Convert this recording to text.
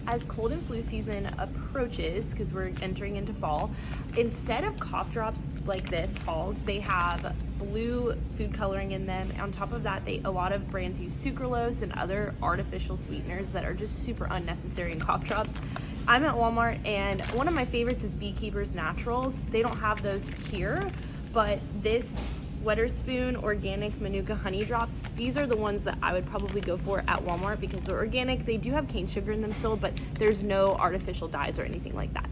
as cold and flu season approaches, because we're entering into fall, instead of cough drops like this, Halls, they have blue food coloring in them. On top of that, a lot of brands use sucralose and other artificial sweeteners that are just super unnecessary in cough drops. I'm at Walmart, and one of my favorites is Beekeepers Naturals. They don't have those here, but this Wetherspoon Organic Manuka Honey Drops, these are the ones that I would probably go for at Walmart because they're organic. They do have cane sugar in them still, but there's no artificial dyes or anything like that.